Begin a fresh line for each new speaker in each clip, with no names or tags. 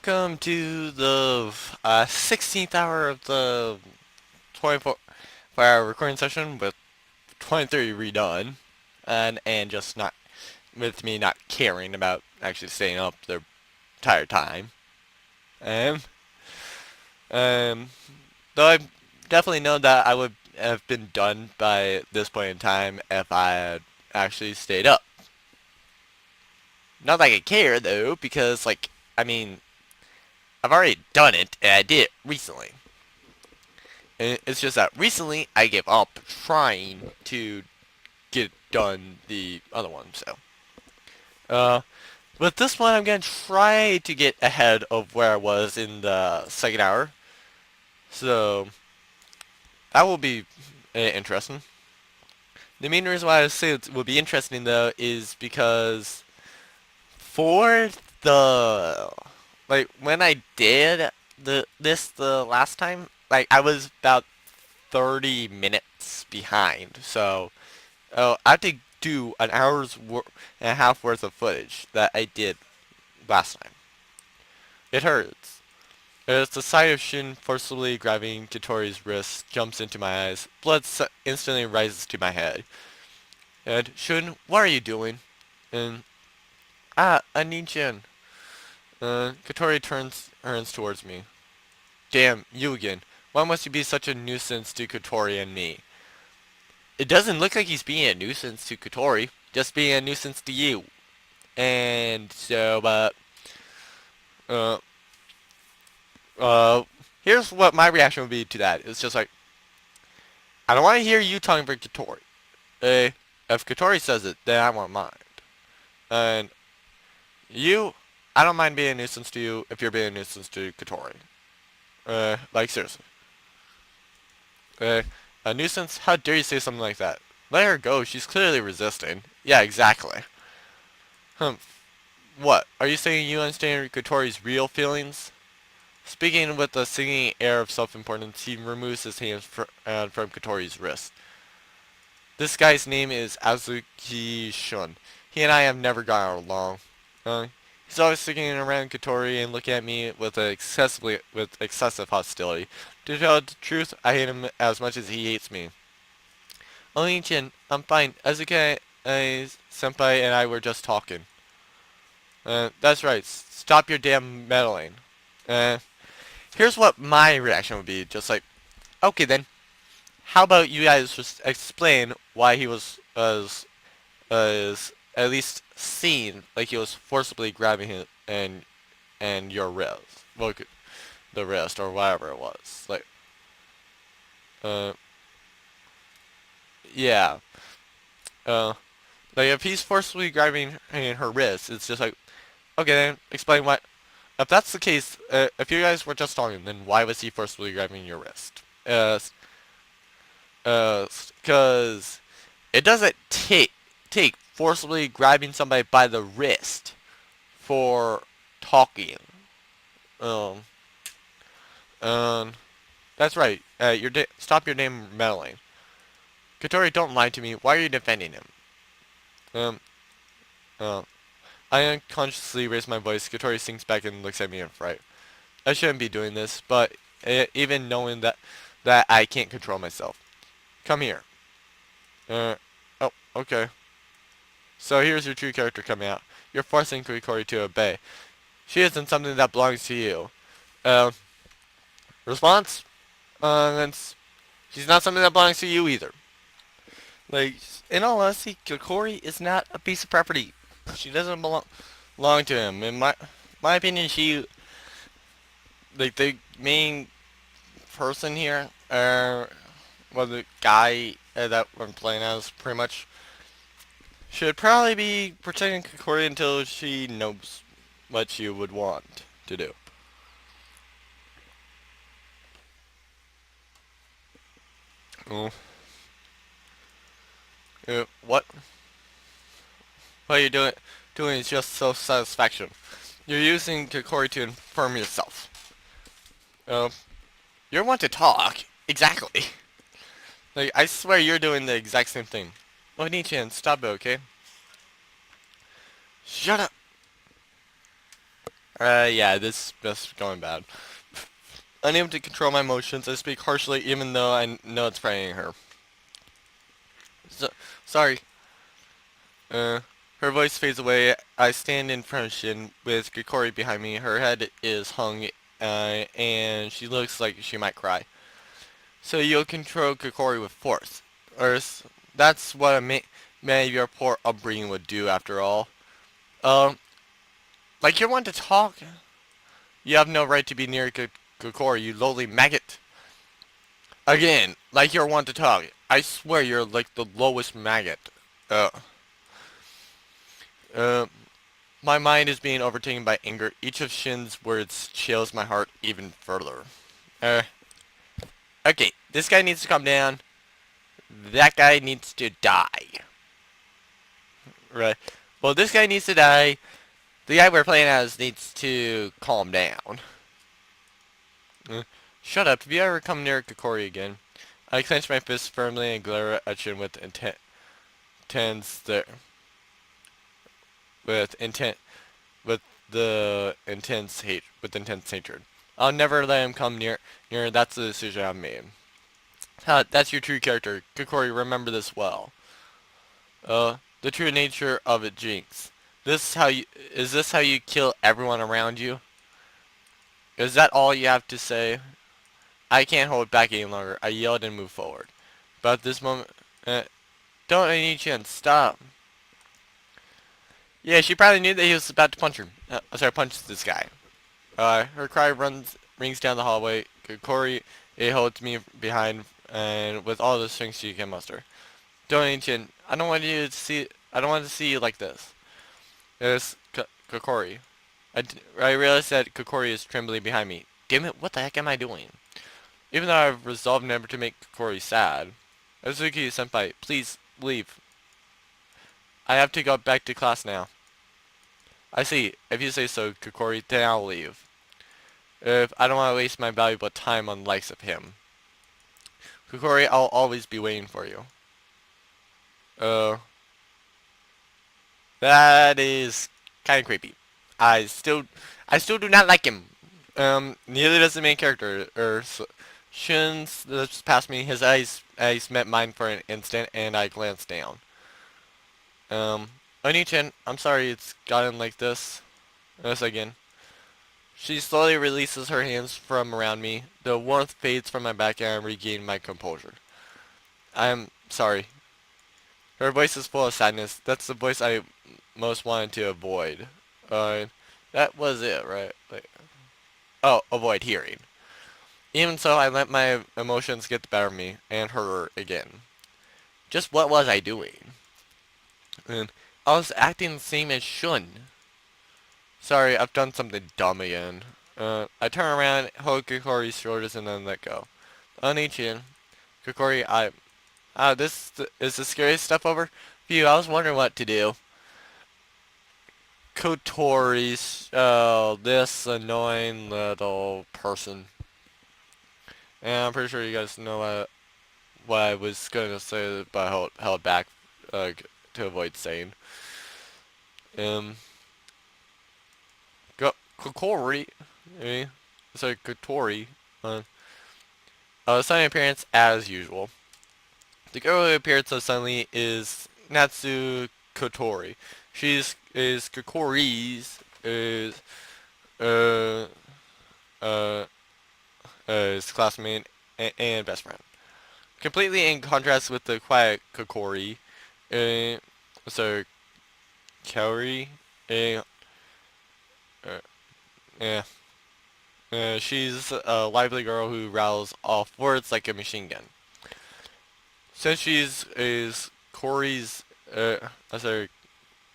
welcome to the 16th hour of the 24-hour recording session with 23 redone, and just not with me not caring about actually staying up the entire time. Um, um, though I definitely know that I would have been done by this point in time if I had actually stayed up. Not that I care though, because I mean, I've already done it, and I did it recently. And it's just that recently I gave up trying to get done the other one. So, uh, with this one, I'm gonna try to get ahead of where I was in the second hour. So that will be interesting. The main reason why I say it would be interesting though is because for the when I did the last time, I was about 30 minutes behind. So I have to do an and a half worth of footage that I did last time. It hurts. As the sight of Shin forcibly grabbing Kitori's wrist jumps into my eyes, blood instantly rises to my head. And Shun, what are you doing? And I need Shin. Kitori turns towards me. Damn, you again. Why must you be such a nuisance to Kitori and me? It doesn't look like he's being a nuisance to Kitori, just being a nuisance to you. And so, uh, uh, here's what my reaction would be to that. It's just like, I don't want to hear you talking for Kitori. Eh, if Kitori says it, then I won't mind. And you, I don't mind being a nuisance to you if you're being a nuisance to Kitori. Seriously. A nuisance? How dare you say something like that? Let her go, she's clearly resisting. Yeah, exactly. Humph. What? Are you saying you understand Kotori's real feelings? Speaking with a singing air of self-importance, he removes his hands from Kotori's wrist. This guy's name is Azuki Shun. He and I have never gotten along. He's always sticking around Kotori and looking at me with excessive hostility. To tell the truth, I hate him as much as he hates me. Onin-chan, I'm fine. Azuki senpai and I were just talking. That's right. Stop your damn meddling. Uh, Here's what my reaction would be. Just like, okay then. How about you guys just explain why he was at least seen like he was forcibly grabbing him and your wrist, well, the wrist or whatever it was. Uh, yeah. Uh, if he's forcibly grabbing her wrist, it's just like, okay then, explain what. If that's the case, if you guys were just talking, then why was he forcibly grabbing your wrist? Because it doesn't take forcibly grabbing somebody by the wrist for talking. Um, um, that's right. Stop your damn meddling. Katori, don't lie to me. Why are you defending him? Um, uh, I unconsciously raise my voice. Katori sinks back and looks at me in fright. I shouldn't be doing this, but even knowing that I can't control myself. Come here. Uh, oh, okay. So here's your true character coming out. You're forcing Katori to obey. She isn't something that belongs to you. Uh, Response? That's, she's not something that belongs to you either.
Like, in all honesty, Kokori is not a piece of property. She doesn't belong to him. In my opinion, she, like, the main person here, well, the guy that I'm playing as, pretty much, should probably be protecting Kokori until she knows what she would want to do.
Oh, what? What you're doing is just self-satisfaction. You're using Kokori to inform yourself. Uh, you're one to talk. Exactly. Like, I swear you're doing the exact same thing. Oni-chan, stop it, okay? Shut up.
Yeah, this is going bad. Unable to control my emotions, I speak harshly even though I know it's frightening her. So, sorry. Uh, Her voice fades away. I stand in front of Shin with Kikori behind me. Her head is hung, and she looks like she might cry. So you'll control Kikori with force. That's what man of your poor upbringing would do after all. Um, like you're one to talk. You have no right to be near Kikori, you lowly maggot. Again, like you're one to talk. I swear you're like the lowest maggot. Uh, uh, my mind is being overtaken by anger. Each of Shin's words chills my heart even further. Uh, okay, this guy needs to calm down. That guy needs to die. Right. Well, this guy needs to die. The guy we're playing as needs to calm down. Uh, Shut up. Have you ever come near Kikori again? I clench my fist firmly and glare at Shin with intense with intent with the intense hatred. I'll never let him come near. That's the decision I've made. That's your true character, Kikori. Remember this well. The true nature of it, Jinx. Is this how you kill everyone around you? Is that all you have to say? I can't hold back any longer. I yelled and moved forward. But at this moment, uh, don't any chance, stop. Yeah, she probably knew that he was about to punch her. Punch this guy. Her cry rings down the hallway. Corey, it holds me behind, and with all the strength she can muster. Don't Chin, I don't want you to see. I don't want to see you like this. It's Kokori. I realize that Kokori is trembling behind me. Damn it! What the heck am I doing? Even though I've resolved never to make Kokori sad, Azuki Senpai, please leave. I have to go back to class now. I see. If you say so, Kokori, then I'll leave. If I don't want to waste my valuable time on the likes of him. Kokori, I'll always be waiting for you. Uh, that is kind of creepy. I still do not like him. Neither does the main character. Shun's just past me. His eyes met mine for an instant, and I glanced down. Oni-chan, I'm sorry it's gotten like this. This again. She slowly releases her hands from around me. The warmth fades from my back and I regain my composure. I'm sorry. Her voice is full of sadness. That's the voice I most wanted to avoid. That was it, right? Oh, avoid hearing. Even so, I let my emotions get the better of me and her again. Just what was I doing? And I was acting the same as Shun. Sorry, I've done something dumb again. I turn around, hold Kokori's shoulders, and then let go. Oni-chan, Kokori, is the scariest stuff over? Phew, I was wondering what to do. Kotori's, oh, this annoying little person. And I'm pretty sure you guys know what I was going to say, but held back to avoid saying. Um, Kokori, sorry, Kotori, sudden appearance as usual. The girl who appeared so suddenly is Natsu Kotori. Is Kokori's uh uh his classmate and best friend. Completely in contrast with the quiet Kokori, uh, so Kaori, uh, uh, yeah. She's a lively girl who rattles off words like a machine gun. Since she's is Corey's, sorry,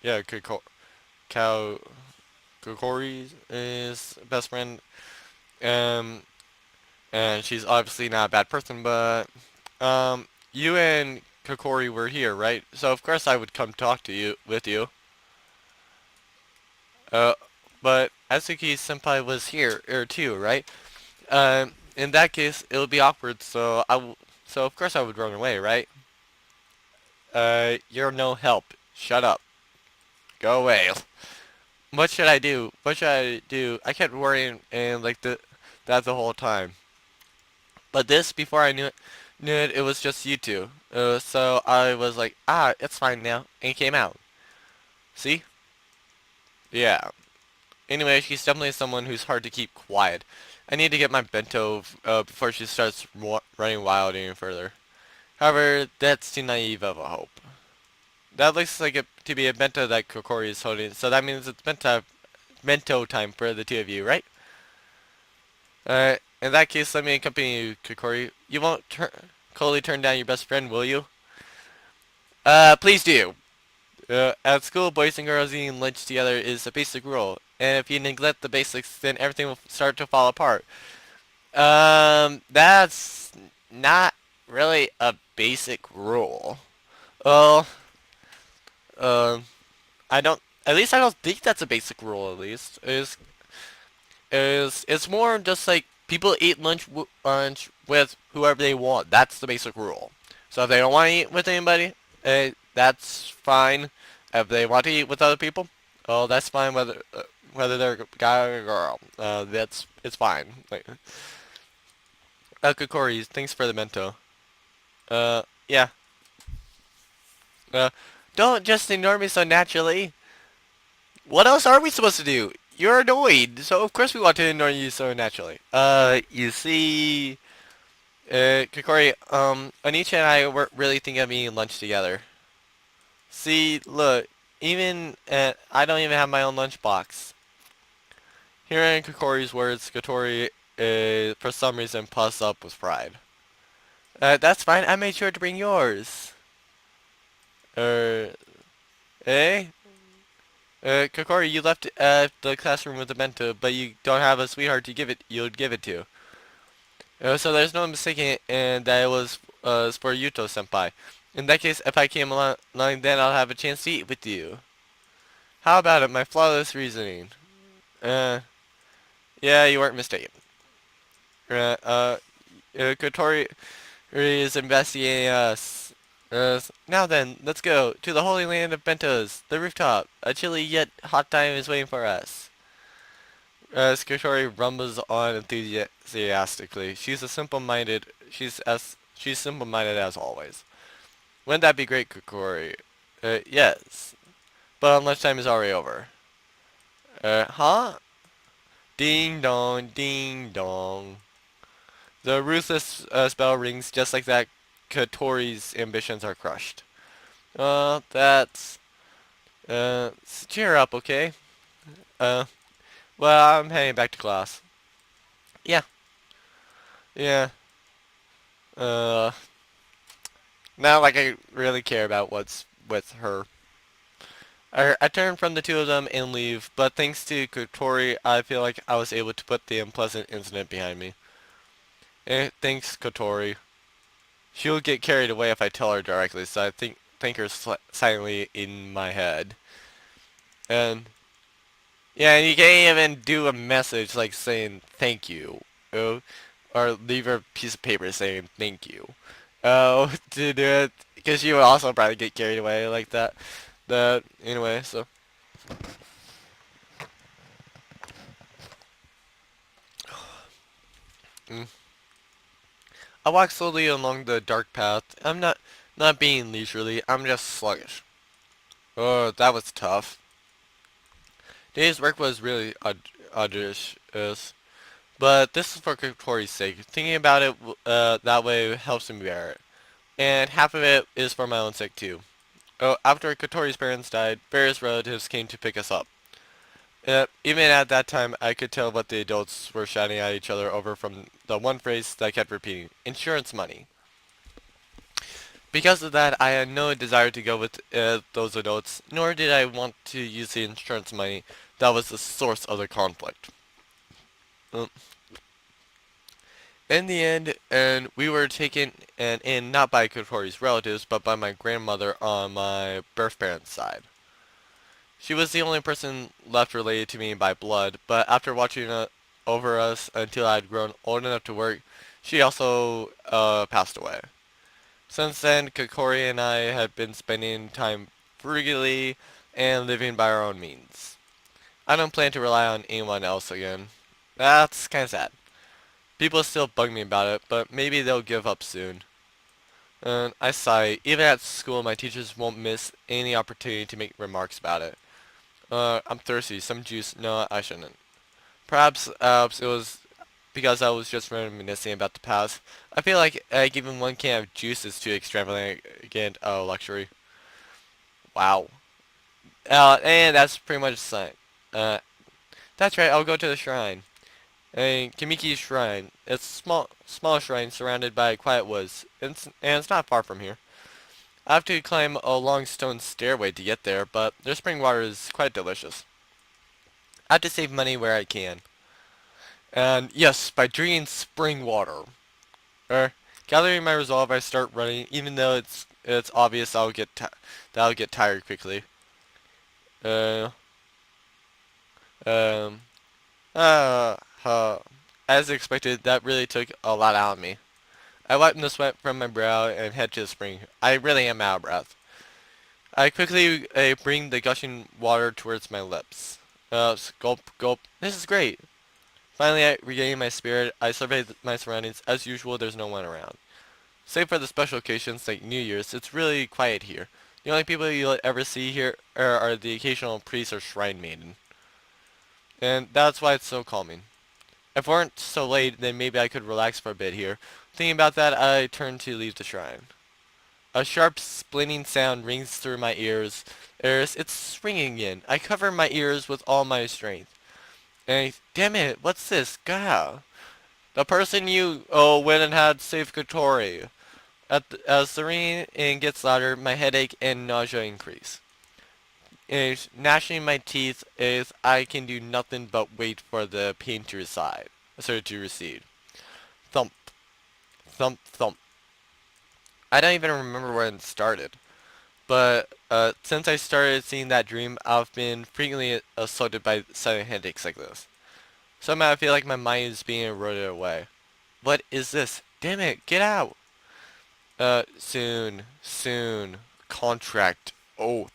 yeah, Cow, Corey's is best friend, um, and she's obviously not a bad person, but, you and Kokori were here, right? So of course I would come talk to you, with you. Uh, but Atsuki Senpai was here too, right? In that case, it would be awkward, so of course I would run away, right? You're no help. Shut up. Go away.
what should I do? What should I do? I kept worrying and like that the whole time. But this, before I knew it, it was just you two. So I was like, ah, it's fine now, and it came out. See? Yeah. Anyway, she's definitely someone who's hard to keep quiet. I need to get my bento before she starts running wild any further. However, that's too naive of a hope. That looks like it to be a bento that Kokori is holding, so that means it's bento time for the two of you, right? In that case, let me accompany you, Kokori. You won't coldly turn down your best friend, will you? Please do. At school, boys and girls eating lunch together is a basic rule, and if you neglect the basics, then everything will start to fall apart. That's not really a basic rule. Well, um, I don't. At least I don't think that's a basic rule. At least is it's more just like people eat lunch with whoever they want. That's the basic rule. So if they don't want to eat with anybody, that's fine. If they want to eat with other people, oh, that's fine. Whether they're a guy or a girl, that's it's fine. Like, Kokori, thanks for the mento. Yeah. Uh, don't just ignore me so naturally. What else are we supposed to do? You're annoyed, so of course we want to ignore you so naturally. You see, Kokori, Onicha and I weren't really thinking of eating lunch together. See, look, even, I don't even have my own lunchbox. Hearing Kokori's words, Kotori, for some reason, puffs up with pride. That's fine, I made sure to bring yours. Er, eh? Kokori, you left the classroom with the bento, but you don't have a sweetheart to you'd give it to. So there's no mistaking it, and that it was for Yuto-senpai. In that case, if I came along, then I'll have a chance to eat with you. How about it, my flawless reasoning? Uh, yeah, you weren't mistaken. Uh, uh, Kotori is investigating us. Now then, let's go to the holy land of bentos, the rooftop. A chilly yet hot time is waiting for us. Kotori rumbles on enthusiastically. She's simple-minded as always. Wouldn't that be great, Kotori? Yes. But lunchtime is already over. Huh? Ding dong, ding dong. The ruthless spell rings just like that. Kotori's ambitions are crushed. That's... cheer up, okay? Uh, well, I'm heading back to class. Yeah, yeah. Uh, not like I really care about what's with her. I turn from the two of them and leave, but thanks to Kotori, I feel like I was able to put the unpleasant incident behind me. Thanks, Kotori. She'll get carried away if I tell her directly, so I think her silently in my head. And yeah, and you can't even do a message like saying thank you, or leave her a piece of paper saying thank you. Oh, to do it because she would also probably get carried away like that. That anyway, so. Mm. I walk slowly along the dark path. I'm not being leisurely. I'm just sluggish. Oh, that was tough. Today's work was really arduous, but this is for Kotori's sake. Thinking about it that way helps me bear it, and half of it is for my own sake too. Oh, after Kotori's parents died, various relatives came to pick us up. Even at that time, I could tell what the adults were shouting at each other over from the one phrase that I kept repeating, insurance money. Because of that, I had no desire to go with those adults, nor did I want to use the insurance money that was the source of the conflict. Um, in the end, and we were taken in not by Kotori's relatives, but by my grandmother on my birth parents' side. She was the only person left related to me by blood, but after watching over us until I had grown old enough to work, she also passed away. Since then, Kokori and I had been spending time frugally and living by our own means.
I don't plan to rely on anyone else again. That's kinda sad. People still bug me about it, but maybe they'll give up soon. And I sigh. Even at school, my teachers won't miss any opportunity to make remarks about it. I'm thirsty. Some juice. No, I shouldn't. Perhaps it was because I was just reminiscing about the past. I feel like giving one can of juice is too extravagant a luxury. Wow. And that's pretty much the sign. Uh, that's right. I'll go to the shrine. A Kamiki Shrine. It's a small shrine surrounded by quiet woods, and it's not far from here. I have to climb a long stone stairway to get there, but their spring water is quite delicious. I have to save money where I can. And yes, by drinking spring water. Gathering my resolve, I start running, even though it's obvious that I'll get tired quickly. Uh, um, uh, uh, as expected, that really took a lot out of me. I wipe the sweat from my brow and head to the spring. I really am out of breath. I quickly bring the gushing water towards my lips. Gulp, gulp. This is great. Finally, I regain my spirit. I survey my surroundings. As usual, there's no one around. Save for the special occasions like New Year's, it's really quiet here. The only people you'll ever see here are the occasional priest or shrine maiden. And that's why it's so calming. If it weren't so late, then maybe I could relax for a bit here. Thinking about that, I turn to leave the shrine. A sharp, splitting sound rings through my ears. It's ringing again. I cover my ears with all my strength. Damn it, what's this? Gah. The person you went and had saved Kotori. As the ringing gets louder, my headache and nausea increase. Gnashing my teeth is I can do nothing but wait for the pain to recede. Thump, thump, thump. I don't even remember when it started. But since I started seeing that dream, I've been frequently assaulted by sudden headaches like this. Somehow I feel like my mind is being eroded away. What is this? Damn it, get out! Soon. Contract. Oath.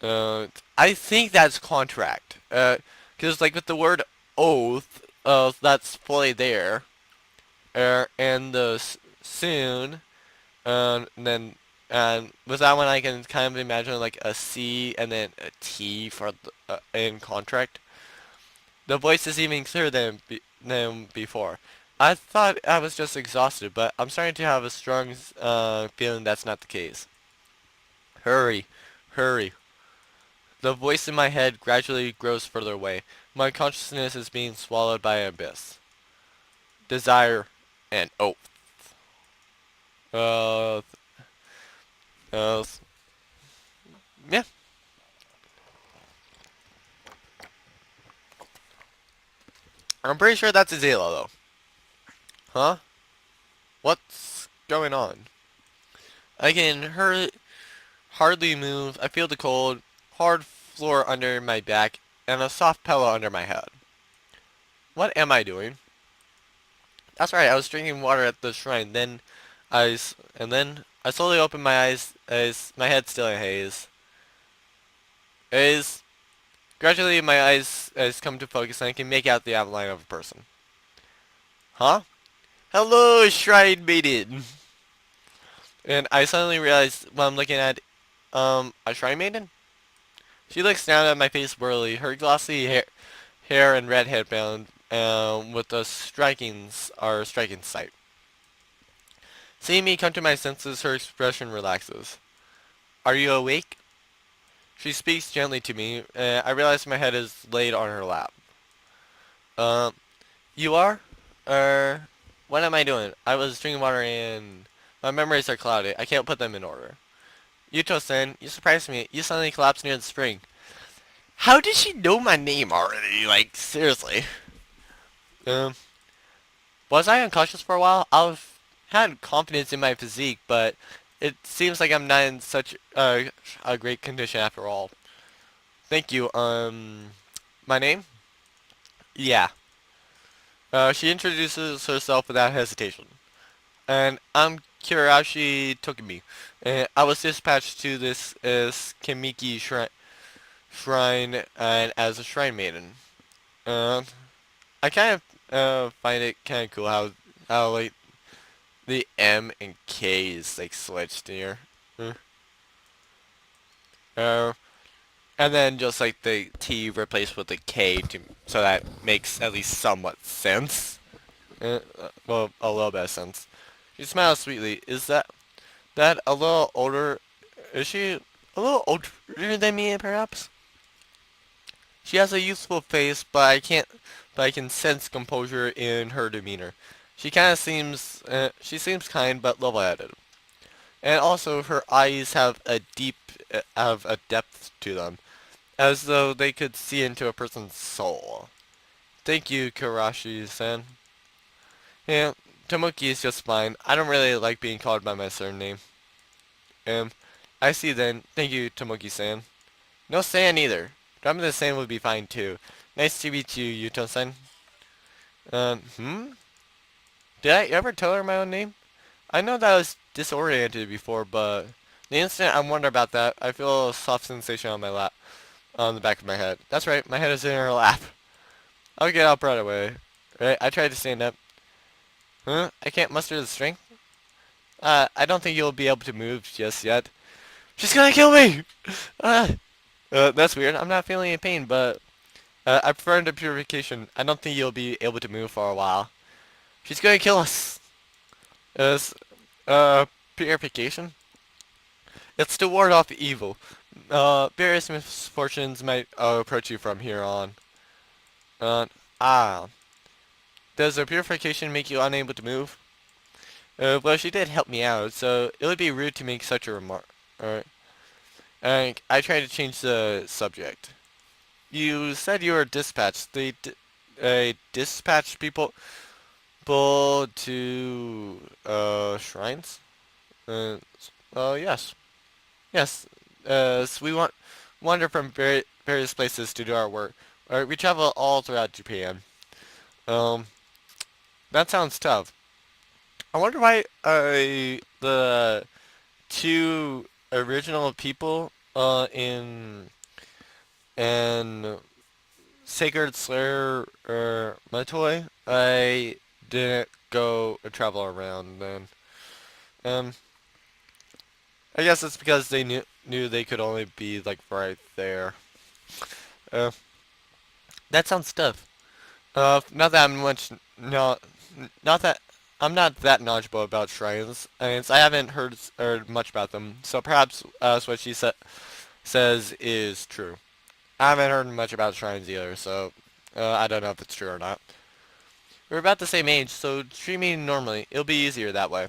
I think that's contract. Cause like with the word oath, that's fully there. And the soon, and then, and with that one I can kind of imagine like a C and then a T for in contract. The voice is even clearer than before. I thought I was just exhausted, but I'm starting to have a strong feeling that's not the case. Hurry, hurry. The voice in my head gradually grows further away. My consciousness is being swallowed by an abyss. Desire and oath. Uh, uh, yeah. I'm pretty sure that's Azela though. Huh? What's going on? I can hardly move. I feel the cold, hard floor under my back and a soft pillow under my head. What am I doing? That's right, I was drinking water at the shrine. Then I slowly opened my eyes as my head still in haze. Haze. Gradually my eyes has come to focus and I can make out the outline of a person. Huh? Hello, shrine maiden! And I suddenly realized what I'm looking at, a shrine maiden? She looks down at my face wearily, her glossy hair and red headband, with the striking sight. Seeing me come to my senses, her expression relaxes. Are you awake? She speaks gently to me, and I realize my head is laid on her lap. Um, you are? What am I doing? I was drinking water and my memories are clouded. I can't put them in order. Yuto-sen, you surprised me. You suddenly collapsed near the spring. How did she know my name already? Like, seriously. Um, was I unconscious for a while? I've had confidence in my physique, but it seems like I'm not in such a great condition after all. Thank you. My name? Yeah. She introduces herself without hesitation. And I'm Kirashi Tokimi. And I was dispatched to this Kamiki shrine and as a shrine maiden. Uh, I kind of find it kind of cool how like the M and K is like switched here. Uh, uh, and then just like the T replaced with the K to so that makes at least somewhat sense. Well, a little bit of sense. She smiles sweetly. Is that a little older? Is she a little older than me, perhaps? She has a youthful face, but I can sense composure in her demeanor. She seems kind but level-headed, and also her eyes have a depth to them, as though they could see into a person's soul. Thank you, Karashi-san. Yeah, Tomoki is just fine. I don't really like being called by my surname. Um, I see then. Thank you, Tomoki-san. No San either. Dropping the San would be fine too. Nice to meet you, Yuto-san. Hmm? Did I ever tell her my own name? I know that I was disoriented before, but the instant I wonder about that, I feel a soft sensation on my lap, on the back of my head. That's right, my head is in her lap. I'll get up right away. Right, I tried to stand up. Huh? I can't muster the strength? I don't think you'll be able to move just yet. She's gonna kill me! Ah! That's weird. I'm not feeling any pain, but I performed a purification. I don't think you'll be able to move for a while. She's gonna kill us. Is purification? It's to ward off evil. Various misfortunes might approach you from here on. Uh, ah. Does the purification make you unable to move? Well, she did help me out, so it would be rude to make such a remark. Alright. I tried to change the subject. You said you were dispatched. They dispatched people to shrines. Uh, yes, yes. So we wander from various places to do our work. We travel all throughout Japan. Um, that sounds tough. I wonder why the two original people in Sacred Slayer or Matoi, I didn't go travel around then. Um, I guess it's because they knew they could only be like right there. Uh, that sounds tough. Not that I'm much not not that I'm not that knowledgeable about shrines. I haven't heard much about them, so perhaps what she says is true. I haven't heard much about shrines either, so I don't know if it's true or not. We're about the same age, so treat me normally. It'll be easier that way.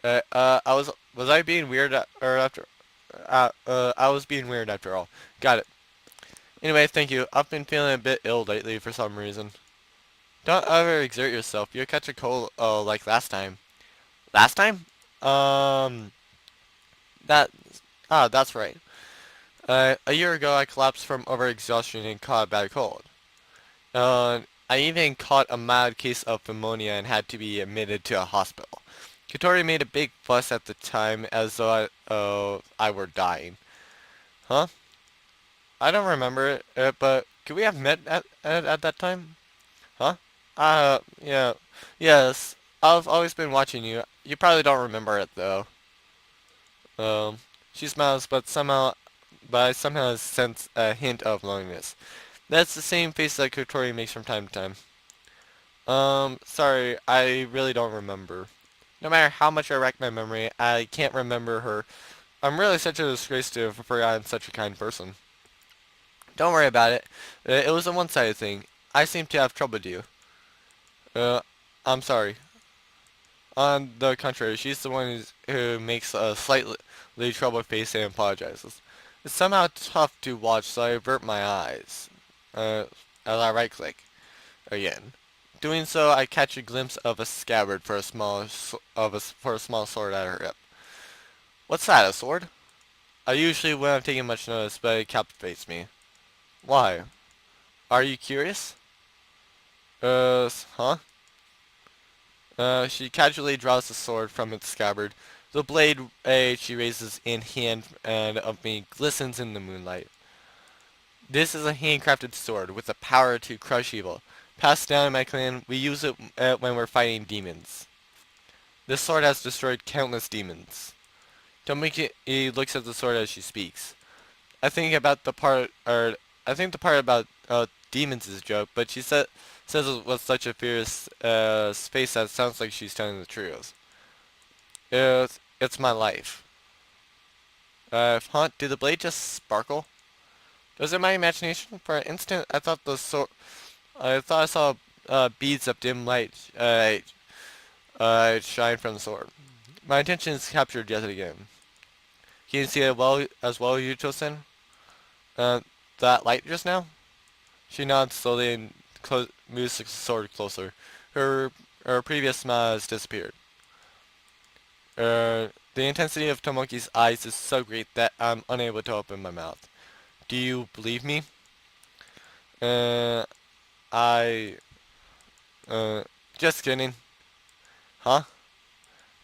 Was I being weird or after? I was being weird after all. Got it. Anyway, thank you. I've been feeling a bit ill lately for some reason. Don't ever exert yourself. You'll catch a cold, like last time. Last time? Um, that, that's right. A year ago I collapsed from overexhaustion and caught a bad cold. I even caught a mild case of pneumonia and had to be admitted to a hospital. Katori made a big fuss at the time as though I were dying. Huh? I don't remember it, but could we have met at that time? Huh? Yeah. Yes. I've always been watching you. You probably don't remember it though. Um, she smiles, but I somehow sense a hint of loneliness. That's the same face that Kotori makes from time to time. Sorry, I really don't remember. No matter how much I rack my memory, I can't remember her. I'm really such a disgrace to have forgotten such a kind person. Don't worry about it. It was a one-sided thing. I seem to have troubled you. Uh, I'm sorry. On the contrary, she's the one who makes a slightly troubled face and apologizes. It's somehow tough to watch, so I avert my eyes. As I right-click again. Doing so, I catch a glimpse of a scabbard for for a small sword at her hip. What's that? A sword? I usually wouldn't have taken much notice, but it captivates me. Why? Are you curious? Huh? She casually draws the sword from its scabbard. The blade she raises in hand and of me glistens in the moonlight.
This is a handcrafted sword with the power to crush evil. Passed down in my clan, we use it when we're fighting demons. This sword has destroyed countless demons. Tomiki looks at the sword as she speaks. I think about the part, or I think the part about demons is a joke, but she says it with such a fierce space that it sounds like she's telling the truth. It's my life. Huh? Did the blade just sparkle? Was it my imagination? For an instant, I thought the sword. I thought I saw beads of dim light shine from the sword. My attention is captured yet again. Can you see it well, Yuto-sen? Uh, that light just now? She nods slowly and moves the sword closer. Her previous smile has disappeared. The intensity of Tomoki's eyes is so great that I'm unable to open my mouth. Do you believe me? Uh, I, just kidding. Huh?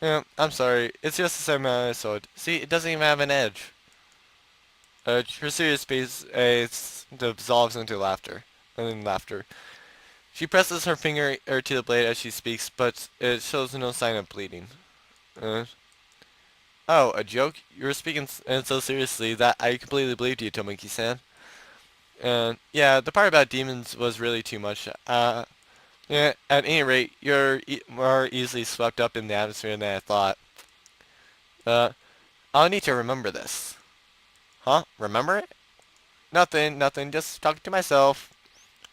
Yeah, I'm sorry. It's just a semi sword. See, it doesn't even have an edge. Her serious face dissolves into laughter. And then laughter. She presses her finger to the blade as she speaks, but it shows no sign of bleeding. Uh, oh, a joke? You were speaking so seriously that I completely believed you, Tomoki-san. Yeah, the part about demons was really too much. Yeah, at any rate, you're more easily swept up in the atmosphere than I thought. Uh, I'll need to remember this. Huh? Remember it? Nothing, just talking to myself.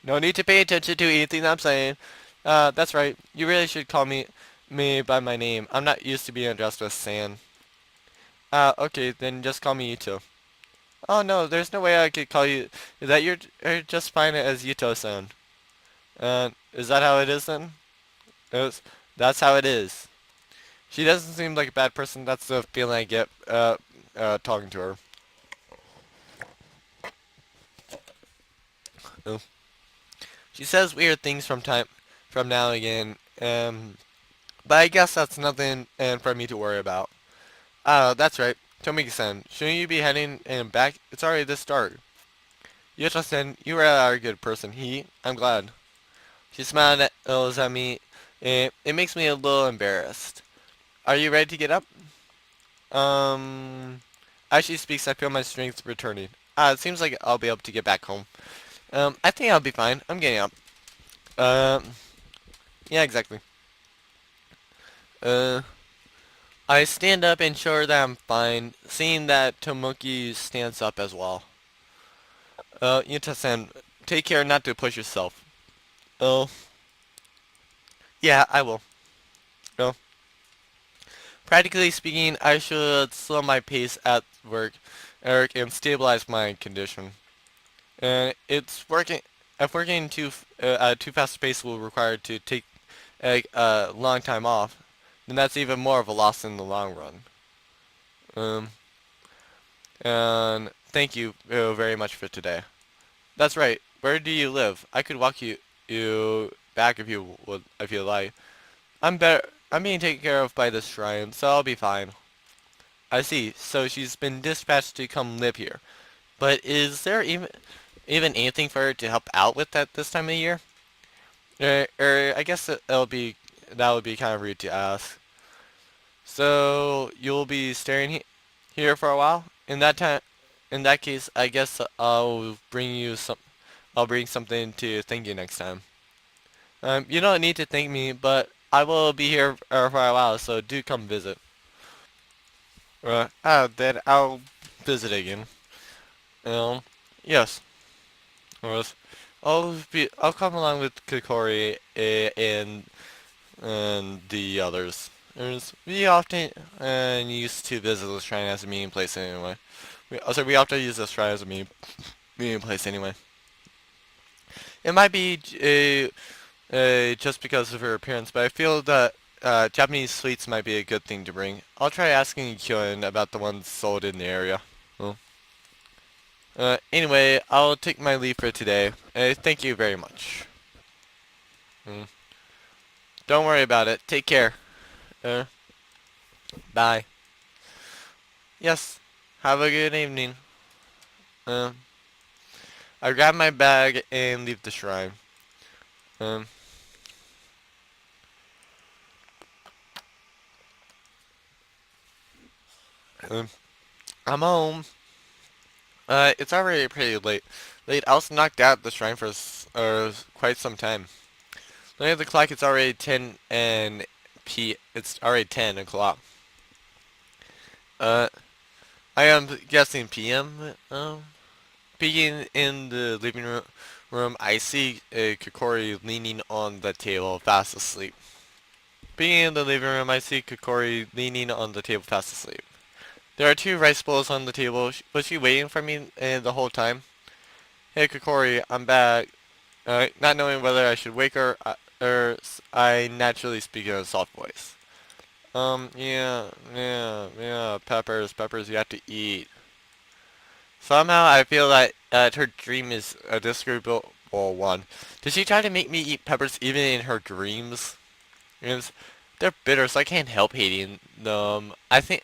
No need to pay attention to anything I'm saying. That's right, you really should call me by my name. I'm not used to being addressed as San. Okay, then just call me Yuto. Oh no, there's no way I could call you that. You're just fine as Yuto-san. Is that how it is then? It's, that's how it is. She doesn't seem like a bad person. That's the feeling I get talking to her. Oh. She says weird things from now and again. But I guess that's nothing for me to worry about. That's right. Tomiki-san, shouldn't you be heading back? It's already this dark. Yuto-san, you are a good person. I'm glad. She smiled at me. It makes me a little embarrassed. Are you ready to get up? Um, as she speaks, I feel my strength returning. It seems like I'll be able to get back home. I think I'll be fine. I'm getting up. Um, yeah, exactly. Uh, I stand up and show her that I'm fine, seeing that Tomoki stands up as well. Yuta-san, take care not to push yourself. Oh, yeah, I will. Oh. Practically speaking, I should slow my pace at work, Eric, and stabilize my condition. And it's working. If working at a too fast pace will require to take a long time off, then that's even more of a loss in the long run. Um, and thank you very much for today. That's right. Where do you live? I could walk you back if you like. I'm better. I'm being taken care of by this shrine, so I'll be fine. I see. So she's been dispatched to come live here. But is there even anything for her to help out with at this time of year? I guess that would be kind of rude to ask. So you'll be staying here for a while. In that case, I guess I'll bring something to thank you next time. You don't need to thank me, but I will be here for a while, so do come visit. Then I'll visit again. Um, yes. Yes. I'll come along with Kokori and the others. We often used to visit this shrine as a meeting place anyway. We often use this shrine as a meeting place anyway. It might be just because of her appearance, but I feel that Japanese sweets might be a good thing to bring. I'll try asking Kyoen about the ones sold in the area. Well, anyway, I'll take my leave for today. Thank you very much. Mm. Don't worry about it. Take care. Uh, bye. Yes. Have a good evening. Uh,
I grab my bag and leave the shrine. Um, um, I'm home. It's already pretty late. I was knocked out at the shrine for quite some time. Looking at the clock, it's already 10 and it's already 10 o'clock. Uh, I am guessing PM. Peeking in the living room, I see Kokori leaning on the table, fast asleep. Peeking in the living room, I see Kokori leaning on the table, fast asleep. There are two rice bowls on the table. Was she waiting for me the whole time? Hey Kokori, I'm back. Not knowing whether I should wake her, I naturally speak in a soft voice. Yeah, peppers, you have to eat. Somehow I feel that her dream is a disagreeable one. Did she try to make me eat peppers even in her dreams? Because they're bitter, so I can't help hating them. I think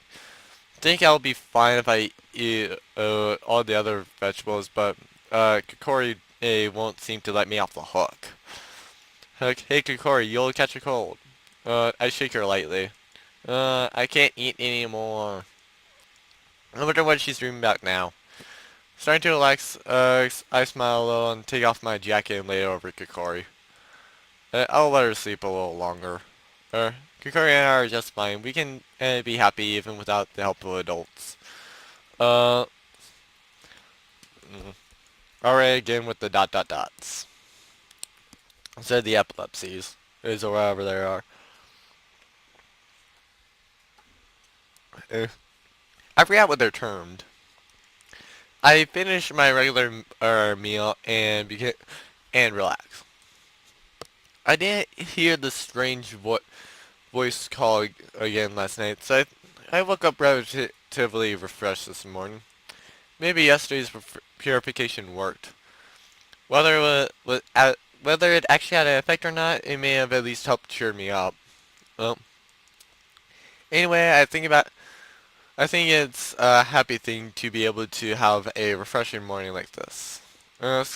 I'll be fine if I eat all the other vegetables, but Kokori won't seem to let me off the hook. Hey Kokori, you'll catch a cold. I shake her lightly. I can't eat anymore. I wonder what she's dreaming about now. Starting to relax, I smile a little and take off my jacket and lay it over Kokori. I'll let her sleep a little longer. Kokori and I are just fine. We can be happy even without the help of adults. Uh, mm. Alright, again with the dots. Instead the epilepsies. Is or whatever they are. Uh, I forgot what they're termed. I finish my regular meal and relax. I didn't hear the strange voice call again last night, so I woke up relatively refreshed this morning. Maybe yesterday's purification worked. Whether it actually had an effect or not, it may have at least helped cheer me up. Well, anyway, I think it's a happy thing to be able to have a refreshing morning like this.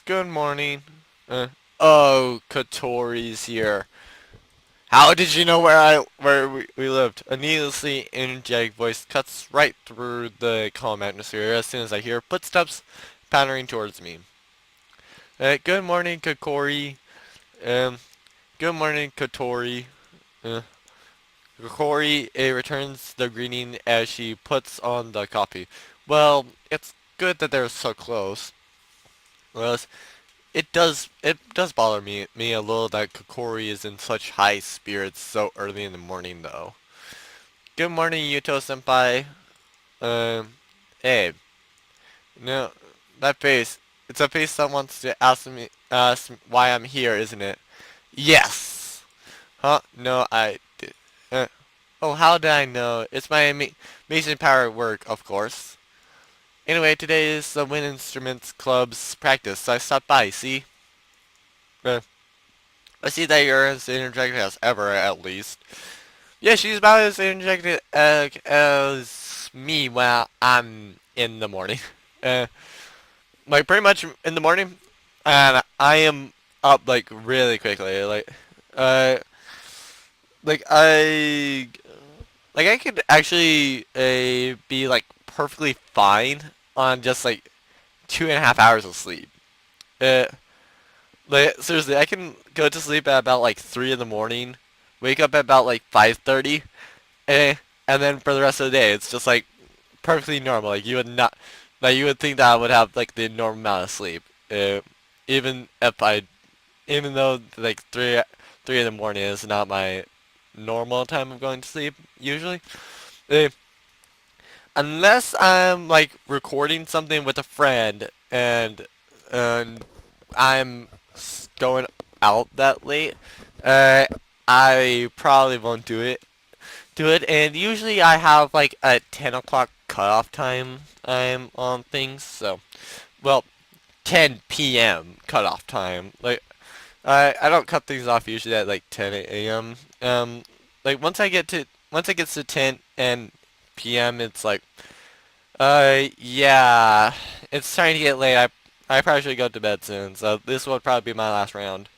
Good morning. Uh, oh, Kotori's here. How did you know where we lived? A needlessly energetic voice cuts right through the calm atmosphere as soon as I hear footsteps pattering towards me. Good morning, Kokori. Um, good morning, Kotori. Uh, Kokori returns the greeting as she puts on the coffee. Well, it's good that they're so close. Well, it does bother me a little that Kokori is in such high spirits so early in the morning though. Good morning, Yuto senpai. Um, hey, no, that face. It's a face that wants to ask why I'm here, isn't it? Yes. Huh? No, I did. Oh, how did I know? It's my amazing power at work, of course. Anyway, today is the Wind Instruments Club's practice, so I stopped by. See? Uh, I see that you're as energetic as ever, at least. Yeah, she's about as energetic as me when I'm in the morning. Uh, like pretty much in the morning, and I am up like really quickly. Uh, like I, I could actually be like perfectly fine on just like 2.5 hours of sleep. Uh, like seriously, I can go to sleep at about like 3 in the morning, wake up at about like 5:30, and then for the rest of the day, it's just like perfectly normal. Like you would not, like you would think that I would have like the normal amount of sleep. Uh, even if I, even though like 3 in the morning is not my normal time of going to sleep usually. Uh, Unless I'm like recording something with a friend and I'm going out that late, uh, I probably won't do it, and usually I have like a 10 o'clock cutoff time on things, so, well, 10 p.m. cutoff time. Like, I don't cut things off usually at like 10 a.m. Like once it gets to 10 and p.m. it's like, yeah, it's starting to get late. I probably should go to bed soon, so this will probably be my last round.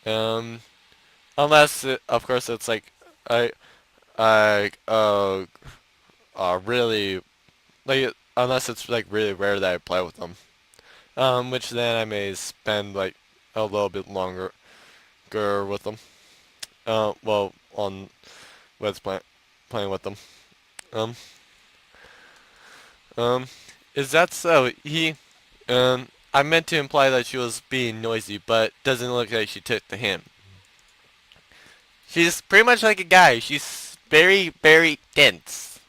Um, unless, of course, it's like, I, I, really, like, unless it's like really rare that I play with them. Which then I may spend like a little bit longer with them. Well, on Let's Play, playing with them. Um, um, is that so? I meant to imply that she was being noisy, but doesn't look like she took the hint. She's pretty much like a guy. She's very, very dense.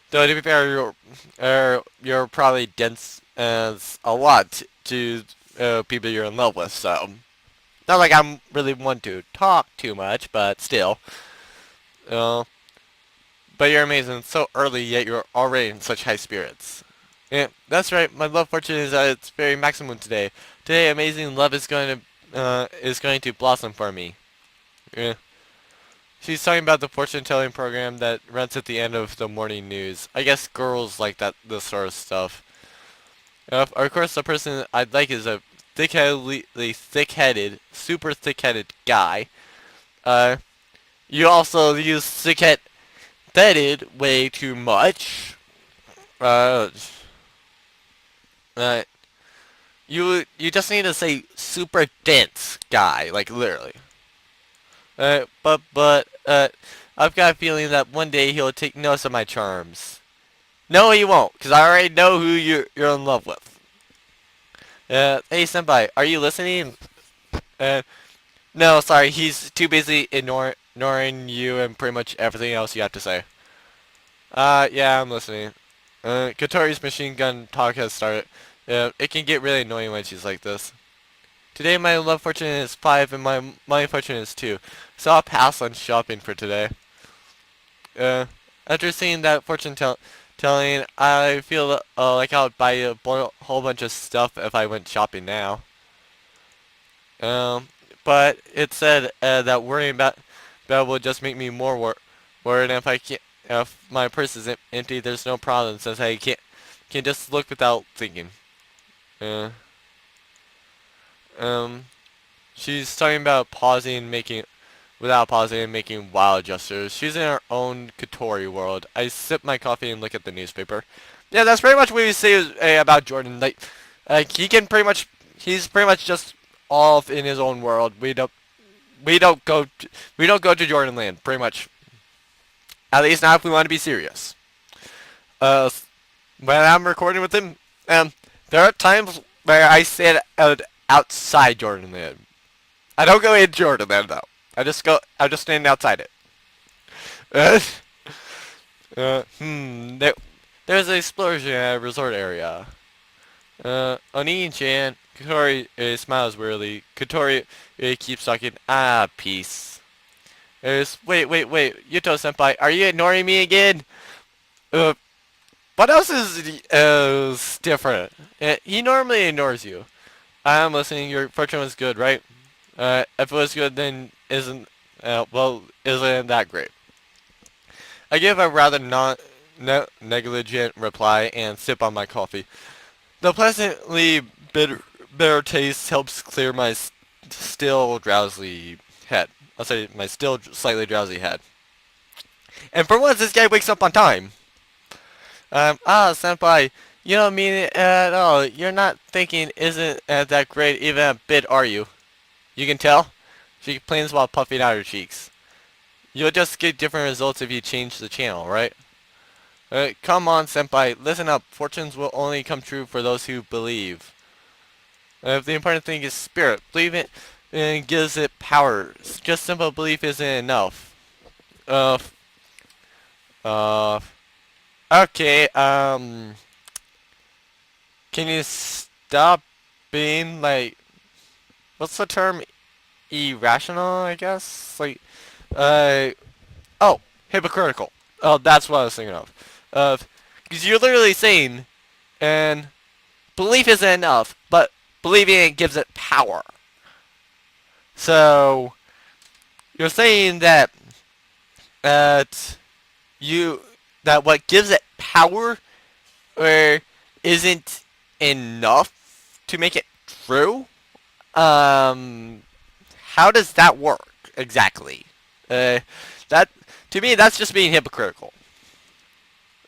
Though to be fair, you're probably dense as a lot to people you're in love with, so. Not like I'm really one to talk too much, but still. Uh, but you're amazing. So early, yet you're already in such high spirits. Yeah, that's right. My love fortune is at its very maximum today. Today, amazing love is going to blossom for me. Yeah. She's talking about the fortune telling program that runs at the end of the morning news. I guess girls like that, this sort of stuff. Of course, the person I'd like is a thick-headed, super thick-headed guy. Uh, you also use thick-headed way too much. Uh, uh, you just need to say super dense guy, like literally. I've got a feeling that one day he'll take notice of my charms. No, he won't, because I already know who you're in love with. Hey senpai, are you listening? Uh, no, sorry, he's too busy ignoring you and pretty much everything else you have to say. Yeah, I'm listening. Katori's machine gun talk has started. It can get really annoying when she's like this. Today my love fortune is 5 and my money fortune is 2, so I'll pass on shopping for today. Uh, After seeing that telling, I feel like I would buy a whole bunch of stuff if I went shopping now. Um, but it said that worrying about will just make me more worried. And if my purse is empty, there's no problem since I can just look without thinking. Uh, um, she's talking about without pausing and making wild gestures. She's in her own Katori world. I sip my coffee and look at the newspaper. Yeah, that's pretty much what we say about Jordan. Like he's pretty much just off in his own world. We don't go to Jordan Land. Pretty much, at least not if we want to be serious. Uh, when I'm recording with him, there are times where I sit outside Jordan Land. I don't go in Jordan Land though. I'm just standing outside it. There's an explosion at a resort area. Oni-chan, Katori smiles wearily. Katori keeps talking. Ah, peace. Wait, Yuto-senpai, are you ignoring me again? Uh, what else is different? He normally ignores you. I'm listening, your fortune was good, right? If it was good, then isn't that great? I give a rather negligent reply and sip on my coffee. The pleasantly bitter taste helps clear my still drowsy head. I'll say my still slightly drowsy head. And for once, this guy wakes up on time. Senpai, you don't mean it at all. You're not thinking isn't that great even a bit, are you? You can tell? She complains while puffing out her cheeks. You'll just get different results if you change the channel, right? Come on, senpai, listen up. Fortunes will only come true for those who believe. The important thing is spirit. Believe it and gives it power. Just simple belief isn't enough. Uh, uh, okay, can you stop being like, what's the term? Irrational, I guess? Like, uh, oh, hypocritical. Oh, that's what I was thinking of. Because you're literally saying, and belief isn't enough, but believing it gives it power. So, you're saying that, that that what gives it power, isn't enough
to make it true. Um, how does that work exactly? That to me, that's just being hypocritical.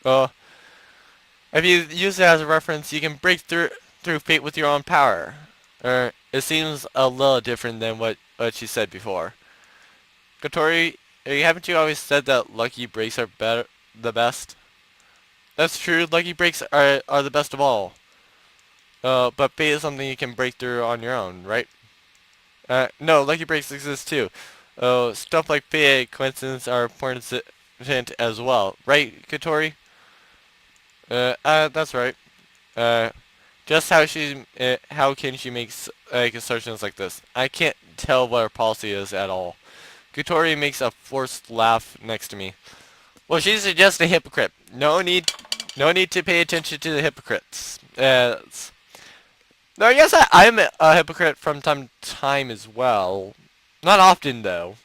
Uh, if you use it as a reference, you can break through fate with your own power. It seems a little different than what she said before. Kotori, haven't you always said that lucky breaks are the best? That's true. Lucky breaks are the best of all. But fate is something you can break through on your own, right? No, lucky breaks exist too. Stuff like fate, coincidence are important as well, right, Kotori? That's right. Uh, just how can she make like assertions like this? I can't tell what her policy is at all. Kotori makes a forced laugh next to me. Well, she's just a hypocrite. No need to pay attention to the hypocrites. No, I guess I'm a hypocrite from time to time as well. Not often though.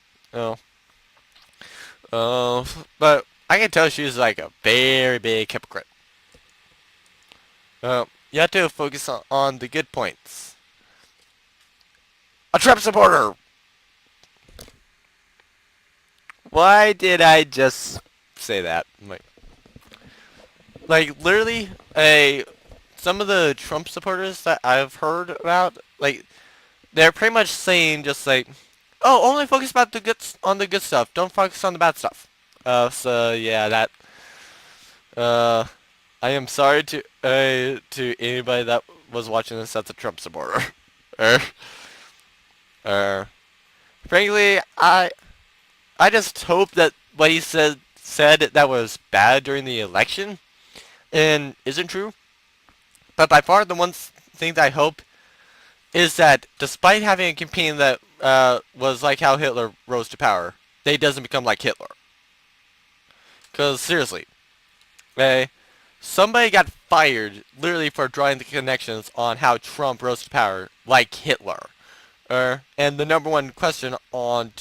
Oh, but I can tell she's like a very big hypocrite. You have to focus on the good points. A Trump supporter. Why did I just say that? Like literally, some of the Trump supporters that I've heard about, like they're pretty much saying just like, oh, only focus about on the good stuff. Don't focus on the bad stuff. So yeah, that. I am sorry to anybody that was watching this that's a Trump supporter. er, er. Frankly, I just hope that what he said that was bad during the election and isn't true. But by far the one thing that I hope is that despite having a campaign that was like how Hitler rose to power, that he doesn't become like Hitler. Because seriously, somebody got fired literally for drawing the connections on how Trump rose to power like Hitler. And the number one question on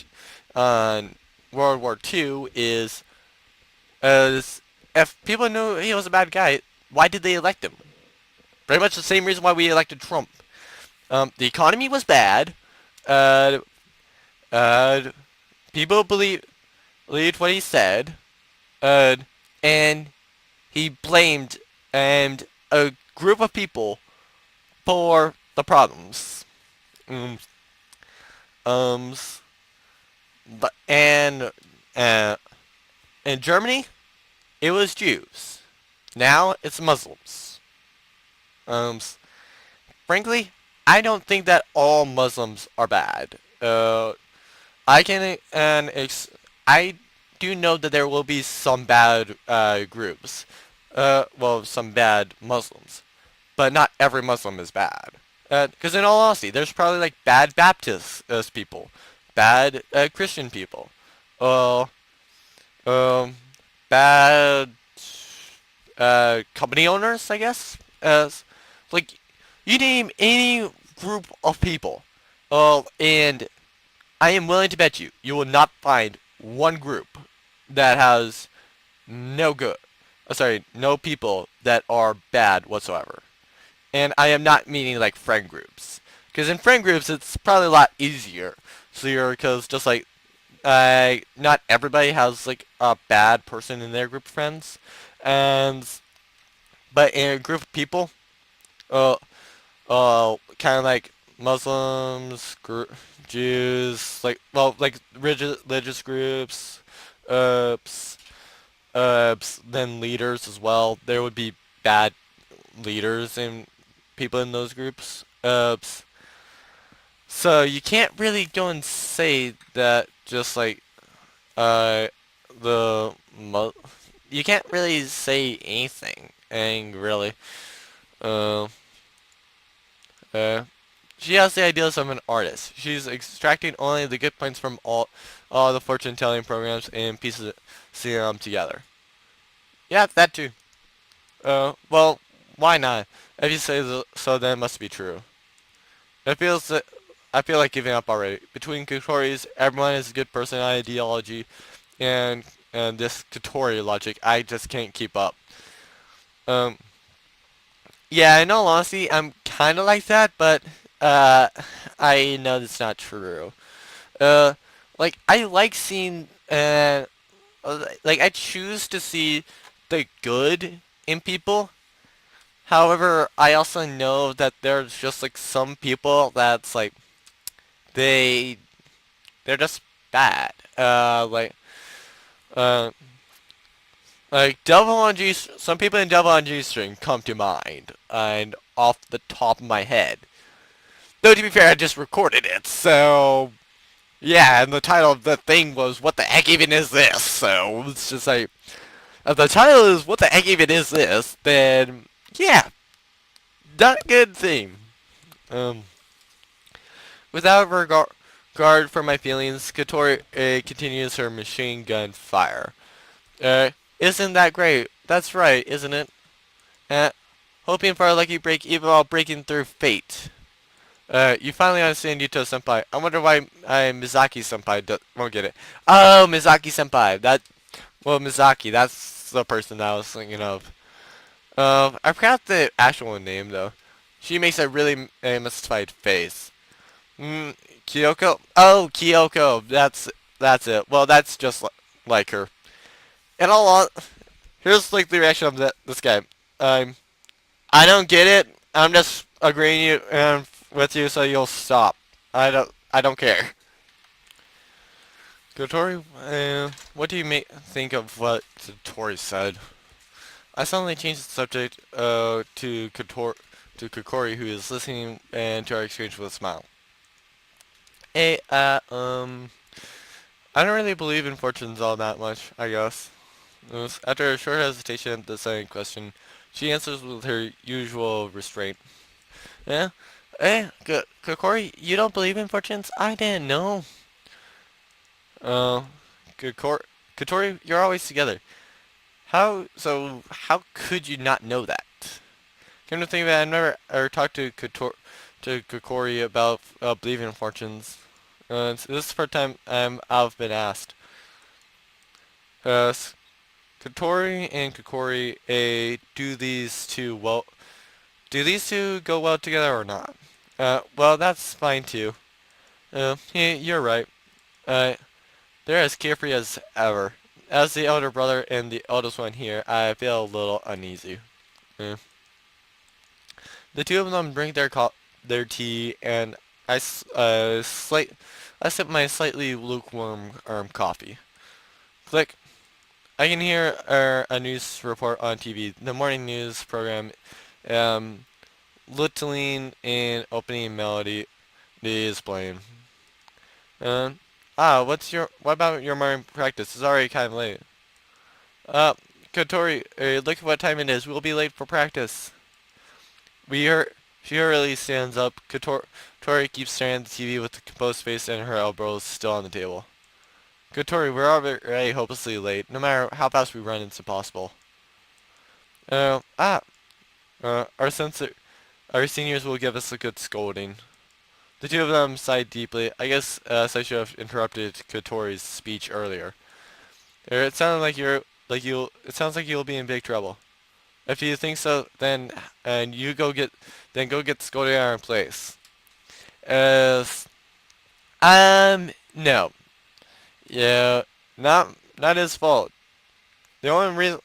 World War II is if people knew he was a bad guy, why did they elect him? Pretty much the same reason why we elected Trump. The economy was bad. Uh, uh, People believed what he said. And he blamed a group of people for the problems. Um, ums, but in Germany, it was Jews. Now it's Muslims. Um, Frankly, I don't think that all Muslims are bad. I can and I do know that there will be some bad groups. Well, some bad Muslims, but not every Muslim is bad. Because in all honesty, there's probably like bad Baptist people, bad Christian people, uh, um, bad company owners, I guess. Like you name any group of people, and I am willing to bet you will not find one group that has no good. Sorry, no people that are bad whatsoever. And I am not meaning like friend groups, because in friend groups it's probably a lot easier. So because just like not everybody has like a bad person in their group of friends, and but in a group of people, uh, kind of like Muslims, Jews, like well, like religious groups, uh, then leaders as well. There would be bad leaders and people in those groups. So you can't really go and say that just like uh the you can't really say anything and really uh uh she has the ideals of an artist. She's extracting only the good points from all the fortune telling programs and pieces them together. Yeah, that too. Well, why not? If you say so, then it must be true. It feels that I feel like giving up already. Between Kotori's, everyone is a good person ideology, and this Kotori logic, I just can't keep up. Um, Yeah, in all honesty, I'm kind of like that, but uh, I know that's not true. Uh, like I like seeing like I choose to see the good in people. However, I also know that there's just like some people that's like they they're just bad. Uh, like Devil on G, some people in Devil on G String come to mind, and off the top of my head. Though to be fair, I just recorded it, so yeah. And the title of the thing was "What the heck even is this?" So it's just like if the title is "What the heck even is this?" then yeah, not a good theme. Um, Without regard for my feelings, Katori continues her machine gun fire. Isn't that great? That's right, isn't it? Uh, Hoping for a lucky break even while breaking through fate. You finally understand Yuto Senpai. I wonder why Mizaki Senpai won't get it. Oh, Mizaki Senpai. Well, Mizaki, that's the person that I was thinking of. I forgot the actual name, though. She makes a really mystified face. Mm, Kyoko? Oh, Kyoko. That's it. Well, that's just like her. And here's like the reaction of this guy. Um, I don't get it. I'm just agreeing with you so you'll stop. I don't care. Kotori, what do you think of what Tori said? I suddenly changed the subject to Kokori, who is listening and to our exchange with a smile. Hey, I don't really believe in fortunes all that much, I guess. After a short hesitation at the second question, she answers with her usual restraint. Yeah? Hey, Kokori, you don't believe in fortunes? I didn't know. Uh, Kotori, you're always together. How could you not know that? Come to think of it, I've never ever talked to Kokori about believing in fortunes. This is the first time I've been asked. Uh, Kotori and Kokori, do these two go well together or not? Well, that's fine too. You're right. Uh, they're as carefree as ever. As the elder brother and the eldest one here, I feel a little uneasy. Uh, the two of them drink their tea, and I, s- slight, I sip my slightly lukewarm coffee. Click. I can hear a news report on TV. The morning news program, um, Littling and opening melody is playing. Um, what about your morning practice? It's already kind of late. Uh, Kotori, look at what time it is. We'll be late for practice. We hear, she hurriedly stands up. Kotori keeps staring at the TV with a composed face and her elbows still on the table. Kotori, we're already hopelessly late. No matter how fast we run, it's impossible. Uh, ah, our our seniors will give us a good scolding. The two of them sighed deeply. I guess I should have interrupted Kotori's speech earlier. It sounded like it sounds like you'll be in big trouble. If you think so, then and you go get scolded out in place. Uh, no, yeah, not his fault. The only reason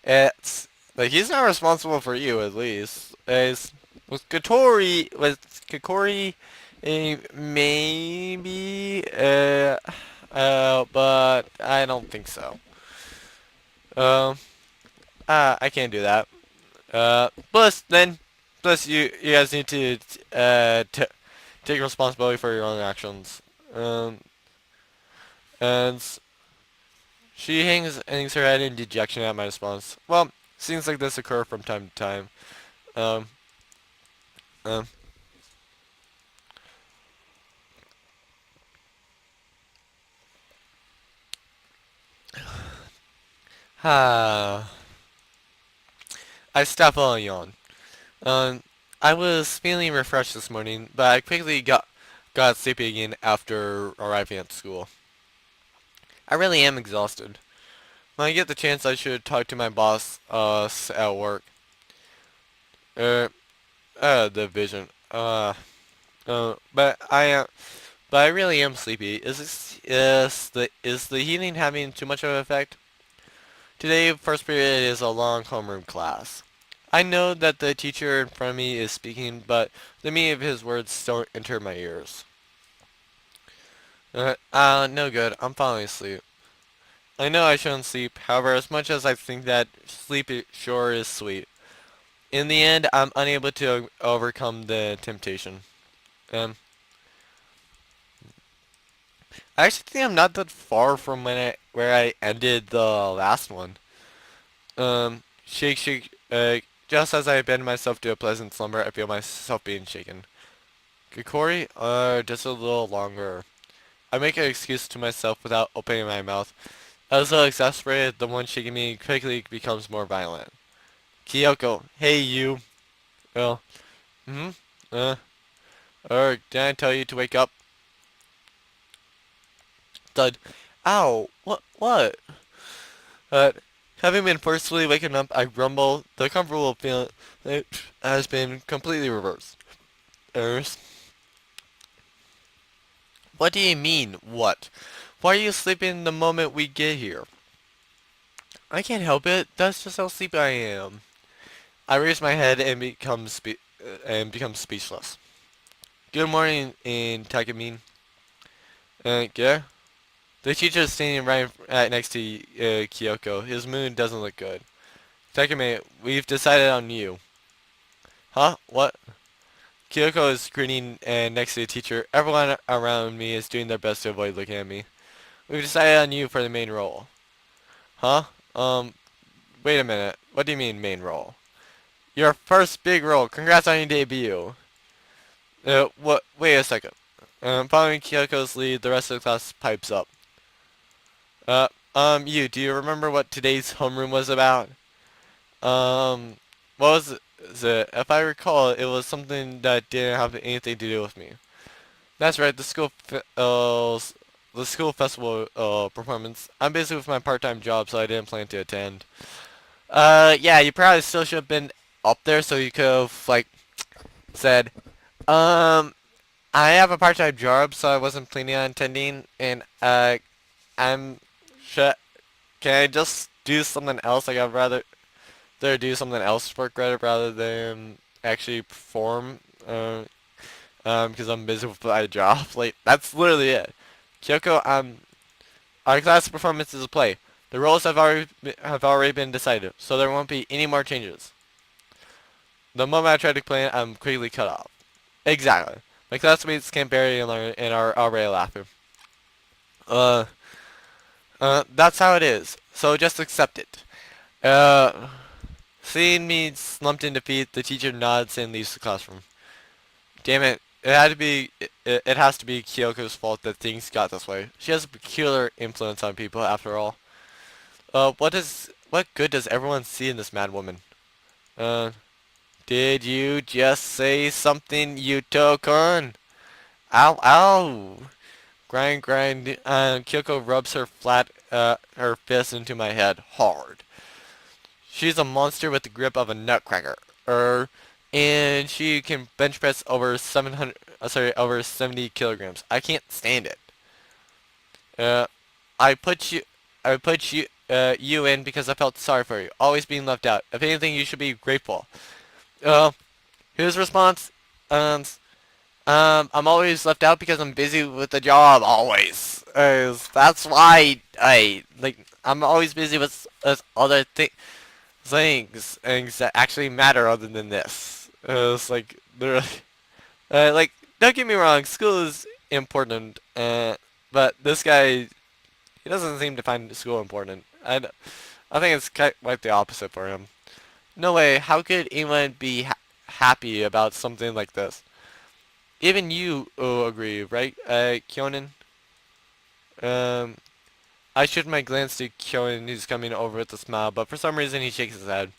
it's like he's not responsible for you at least. As with Kokori, maybe but I don't think so. Um, I can't do that. Plus you guys need to take responsibility for your own actions. Um, and she hangs her head in dejection at my response. Well, things like this occur from time to time. Um, um, ah, I stifle a yawn. Um, I was feeling refreshed this morning, but I quickly got sleepy again after arriving at school. I really am exhausted. When I get the chance, I should talk to my boss at work.
Uh, the vision. But I really am sleepy. Is the heating having too much of an effect? Today, first period is a long homeroom class. I know that the teacher in front of me is speaking, but the meaning of his words don't enter my ears. No good. I'm falling asleep. I know I shouldn't sleep, however, as much as I think that sleep sure is sweet, in the end, I'm unable to overcome the temptation. Um, I actually think I'm not that far from where I ended the last one. Shake, shake, just as I bend myself to a pleasant slumber, I feel myself being shaken. Kikori, just a little longer. I make an excuse to myself without opening my mouth. As though exasperated, the one shaking me quickly becomes more violent. Kyoko, hey you. Well, hmm? Uh, did I tell you to wake up? Thud. Ow, what? Uh, Having been forcefully waken up, I grumble. The comfortable feeling has been completely reversed. Ernest, what do you mean, what? Why are you sleeping the moment we get here? I can't help it. That's just how sleepy I am. I raise my head and become speechless. Good morning, in Takamine. Yeah? The teacher is standing right next to Kyoko. His mood doesn't look good. Takame, we've decided on you. Huh? What? Kyoko is grinning and next to the teacher. Everyone around me is doing their best to avoid looking at me. We've decided on you for the main role. Huh? Wait a minute. What do you mean main role? Your first big role. Congrats on your debut. What? Wait a second. Following Kyoko's lead, the rest of the class pipes up. Do you remember what today's homeroom was about? Um, what was it? If I recall, it was something that didn't have anything to do with me. That's right, the school festival performance. I'm busy with my part-time job, so I didn't plan to attend. Yeah, you probably still should have been up there, so you could have like said, um, I have a part-time job, so I wasn't planning on attending, and I'm should can I just do something else? Like I'd rather do something else for credit rather than actually perform. Because I'm busy with my job. Like that's literally it. Kyoko, our class performance is a play. The roles have already been decided, so there won't be any more changes. The moment I try to explain it, I'm quickly cut off. Exactly. My classmates can't barely learn and are already laughing. Uh, that's how it is. So just accept it. Uh, Seeing me slumped in defeat, the teacher nods and leaves the classroom. Damn it. It has to be Kyoko's fault that things got this way. She has a peculiar influence on people after all. What good does everyone see in this mad woman? Uh, did you just say something, Yuto-kun? Ow, ow! Grind, grind. Kyoko rubs her fist into my head hard. She's a monster with the grip of a nutcracker. And she can bench press over 70 kilograms. I can't stand it. Uh, I put you, you in because I felt sorry for you, always being left out. If anything, you should be grateful. Uh, his response, um, I'm always left out because I'm busy with the job, always. That's why I'm always busy with other things that actually matter other than this. It's like, they're, don't get me wrong, school is important, but this guy, he doesn't seem to find school important. I think it's quite the opposite for him. No way, how could anyone be happy about something like this? Even you agree, right, Kyonin? Um, I shoot my glance to Kyonin, who's coming over with a smile, but for some reason he shakes his head.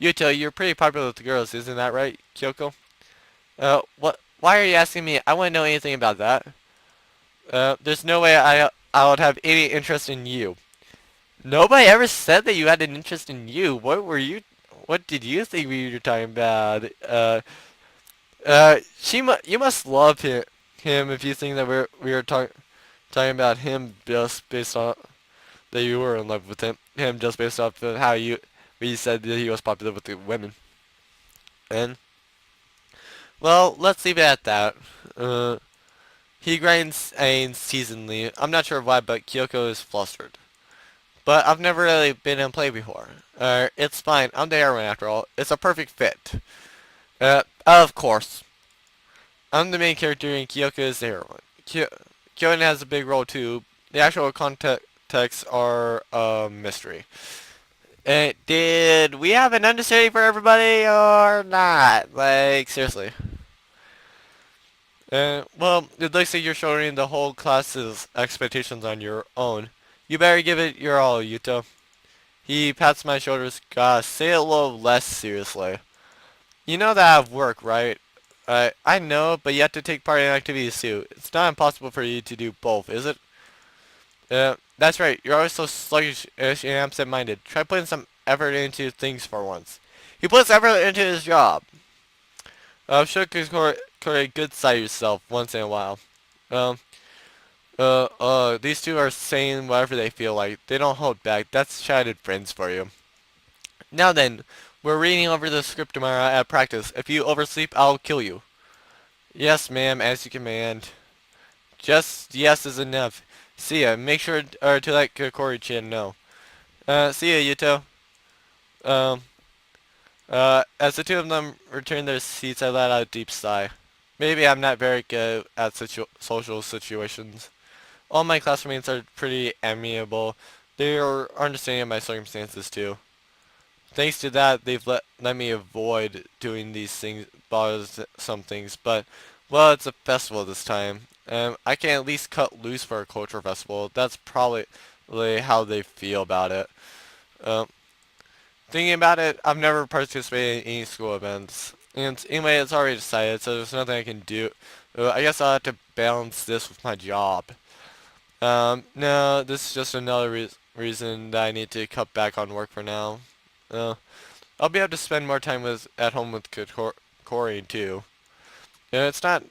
Yuto, you're pretty popular with the girls, isn't that right, Kyoko? What? Why are you asking me? I wouldn't know anything about that. There's no way I would have any interest in you. Nobody ever said that you had an interest in you. What were you?
what did you think we were talking about? You must love him if you think that we were talking about him just based on that you were in love with him just based off of how we said that he was popular with the women. And well, let's leave it at that. Uh, he grinds ains seasonally. I'm not sure why, but Kyoko is flustered. But I've never really been in play before. It's fine. I'm the heroine after all. It's a perfect fit. Of course. I'm the main character and Kyoko is the heroine. Kyoen has a big role too. The actual contexts are a mystery. Did we have an understudy for everybody or not? Like, seriously. Well, it looks like you're showing the whole class's expectations on your own. You better give it your all, Yuto. He pats my shoulders. Gosh, say it a little less seriously. You know that I have work, right? I know, but you have to take part in activities too. It's not impossible for you to do both, is it? That's right. You're always so sluggish and absent-minded. Try putting some effort into things for once. He puts effort into his job. Show a good side of yourself once in a while. Um, these two are saying whatever they feel like. They don't hold back. That's chatted friends for you. Now then, we're reading over the script tomorrow at practice. If you oversleep, I'll kill you. Yes, ma'am, as you command. Just yes is enough. See ya. Make sure to let Kokori-chan know. See ya, Yuto. Um, as the two of them return their seats, I let out a deep sigh. Maybe I'm not very good at social situations. All my classmates are pretty amiable. They are understanding of my circumstances too. Thanks to that, they've let me avoid doing these things, some things, but, well, it's a festival this time. I can at least cut loose for a culture festival. That's probably how they feel about it. Um, Thinking about it, I've never participated in any school events. And anyway, it's already decided, so there's nothing I can do. I guess I'll have to balance this with my job. No, this is just another reason that I need to cut back on work for now. I'll be able to spend more time at home with Corey too. It's not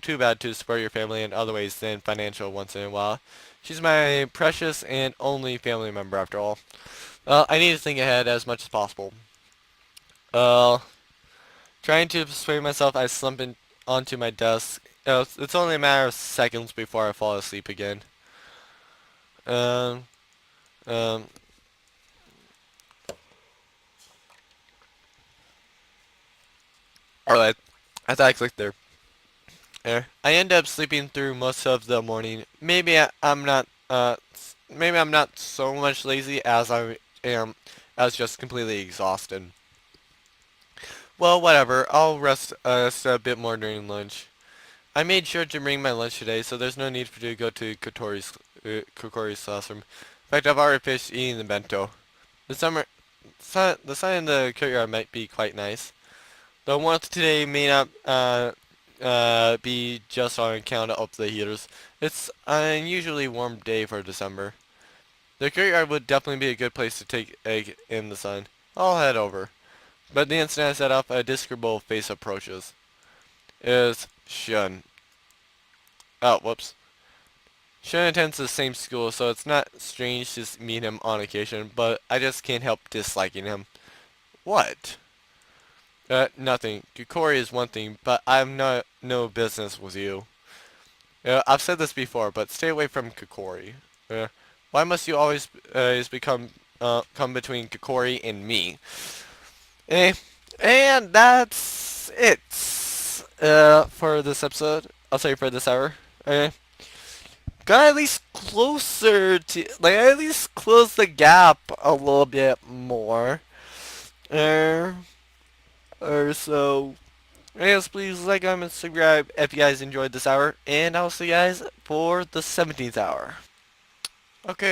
too bad to support your family in other ways than financial once in a while. She's my precious and only family member after all. I need to think ahead as much as possible. Uh, Trying to persuade myself, I slump onto my desk. It's only a matter of seconds before I fall asleep again. Um, um, Alright, I thought I clicked there. I end up sleeping through most of the morning. Maybe I'm not so much lazy as I am, as just completely exhausted. Well, whatever. I'll rest a bit more during lunch. I made sure to bring my lunch today, so there's no need for you to go to Kokori's classroom. In fact, I've already finished eating the bento. The sun in the courtyard might be quite nice. The warmth today may not be just on account of the heaters. It's an unusually warm day for December. The courtyard would definitely be a good place to take egg in the sun. I'll head over. But the instant I set off, a disagreeable face approaches. Is Shun. Oh, whoops. Shun attends the same school, so it's not strange to meet him on occasion, but I just can't help disliking him. What? Nothing. Kukori is one thing, but I've no business with you. I've said this before, but stay away from Kukori. Why must you always come between Kukori and me? And that's it for this episode. I'll say for this hour. Got at least closer to, like, at least close the gap a little bit more. Or so. Yes, please like, comment, subscribe if you guys enjoyed this hour, and I'll see you guys for the 17th hour. Okay.